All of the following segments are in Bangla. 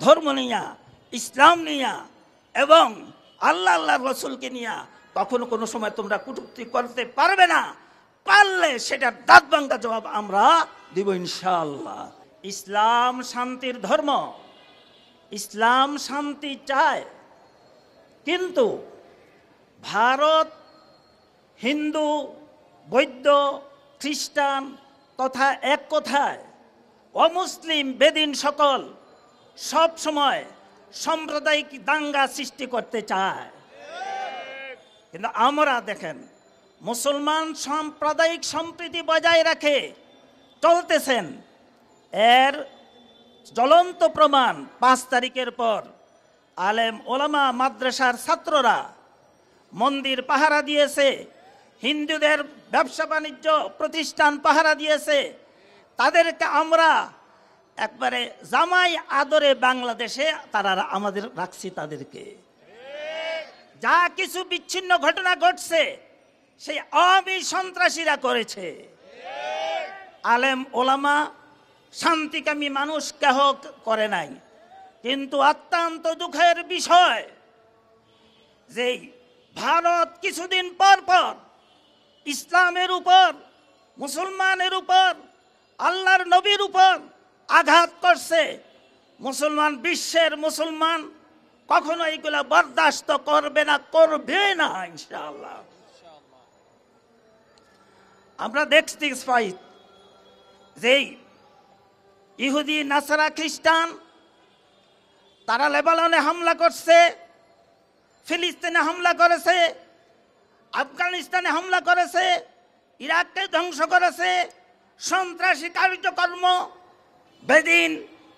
ধর্ম নিয়া, ইসলাম নিয়া এবং আল্লাহ আল্লাহ রসুলকে নিয়া কখনো কোনো সময় তোমরা কটূক্তি করতে পারবে না। পারলে সেটার দাঁত ভাঙা জবাব আমরা দিব ইনশাআল্লাহ। ইসলাম শান্তির ধর্ম, ইসলাম শান্তি চায়, কিন্তু ভারত হিন্দু, বৌদ্ধ, খ্রিস্টান তথা এক কথায় অমুসলিম বেদিন সকল সব সময় সাম্প্রদায়িক দাঙ্গা সৃষ্টি করতে চায়। কিন্তু আমরা দেখেন মুসলমান সাম্প্রদায়িক সম্প্রীতি বজায় রাখে চলতেছেন। এর জ্বলন্ত প্রমাণ 5 তারিখের পর আলেম ওলামা মাদ্রাসার ছাত্ররা মন্দির পাহারা দিয়েছে, হিন্দুদের ব্যবসা বাণিজ্য প্রতিষ্ঠান পাহারা দিয়েছে। তাদেরকে আমরা একবারে জামাই আদরে বাংলাদেশে তারা আমাদের রাখছি। তাদেরকে যা কিছু বিচ্ছিন্ন ঘটনা ঘটছে সেই আওয়ামী সন্ত্রাসীরা করেছে। আলেম ওলামা শান্তিকামী মানুষ কেহ করে নাই। কিন্তু অত্যন্ত দুঃখের বিষয় যে ভারত কিছুদিন পর পর ইসলামের উপর, মুসলমানের উপর, আল্লাহর নবীর উপর আঘাত করছে। মুসলমান, বিশ্বের মুসলমান কখনো এইগুলা বরদাস্ত করবে না, করবে না ইনশাআল্লাহ। আমরা দেখতে পাই যে ইহুদি, নাসারা, খ্রিস্টান তারা লেবাননে হামলা করছে, ফিলিস্তিনে হামলা করেছে, আফগানিস্তানে হামলা করেছে, ইরাককে ধ্বংস করেছে। সন্ত্রাসী কার্যকর্ম বেদিন,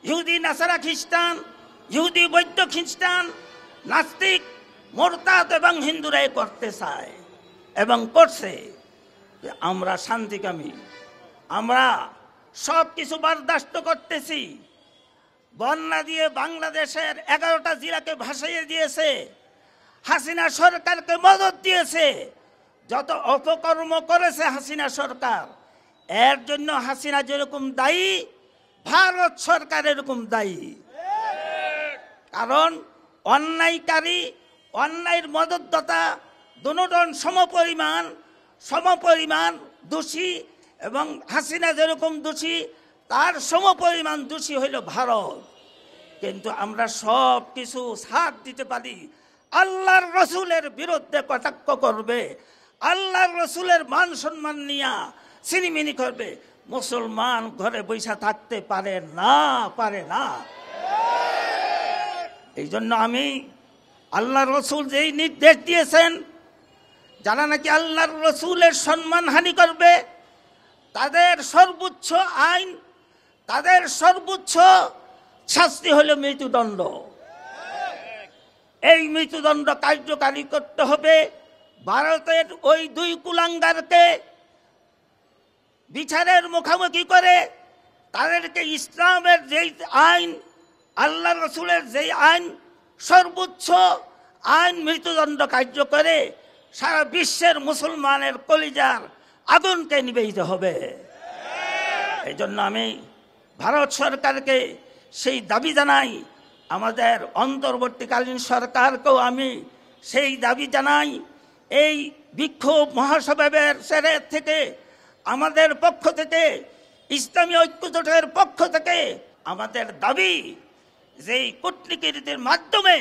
ইহুদি, নাসারা, খ্রিস্টান, ইহুদি, বৌদ্ধ, খ্রিস্টান, নাস্তিক, মোরতাদ এবং হিন্দুরাই করতে চায় এবং করছে। আমরা শান্তিকামী, আমরা সব কিছু বরদাস্ত করতেছি। বন্যা দিয়ে বাংলাদেশের 11টা জেলাকে ভাসাইয়ে দিয়েছে, হাসিনা সরকারকে মদত দিয়েছে। যত অপকর্ম করেছে হাসিনা সরকার, এর জন্য হাসিনা যেরকম দায়ী, ভারত সরকার এরকম দায়ী। কারণ অন্যায়কারী, অন্যায়ের মদতদাতা দুজন সমপরিমাণ দোষী, এবং হাসিনা যেরকম দোষী তার সমপরিমাণ দোষী হইল ভারত। কিন্তু আমরা সব কিছু সাথ দিতে পারি। আল্লাহর রসুলের বিরুদ্ধে কটাক্ষ করবে, আল্লাহর রসুলের মান সম্মান নিয়া সিনিমিনি করবে, মুসলমান ঘরে বৈশা থাকতে পারে না। এই জন্য আমি আল্লাহর রসুল যেই নির্দেশ দিয়েছেন, যারা নাকি আল্লাহর রসুলের সম্মান হানি করবে তাদের সর্বোচ্চ আইন, তাদের সর্বোচ্চ শাস্তি হলো মৃত্যুদণ্ড। এই মৃত্যুদণ্ড কার্যকারী করতে হবে। ভারতের ওই 2 কুলাঙ্গারকে বিচারের মুখোমুখি করে তাদেরকে ইসলামের যেই আইন, আল্লাহ রসুলের যেই আইন, সর্বোচ্চ আইন মৃত্যুদণ্ড কার্য করে সারা বিশ্বের মুসলমানের কলিজার আগুনকে নিবেইতে হবে। এই জন্য আমি ভারত সরকারকে সেই দাবি জানাই, আমাদের অন্তর্বর্তীকালীন সরকারকেও আমি সেই দাবি জানাই। এই বিক্ষোভ মহাসভার থেকে আমাদের পক্ষ থেকে, ইসলামী ঐক্যজোটের পক্ষ থেকে আমাদের দাবি যে কূটনীতির মাধ্যমে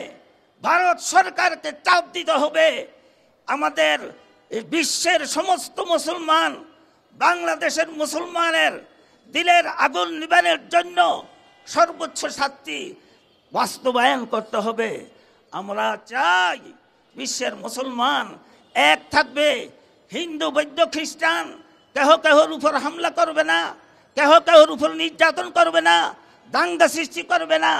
ভারত সরকারকে চাপ দিতে হবে। আমাদের বিশ্বের সমস্ত মুসলমান, বাংলাদেশের মুসলমানের দিলের আগুন নিবারণের জন্য সর্বোচ্চ শাস্তি বাস্তবায়ন করতে হবে। আমরা চাই বিশ্বের মুসলমান এক থাকবে। হিন্দু, বৌদ্ধ, খ্রিস্টান কেহর উপর হামলা করবে না, কেহর উপর নির্যাতন করবে না, দাঙ্গা সৃষ্টি করবে না।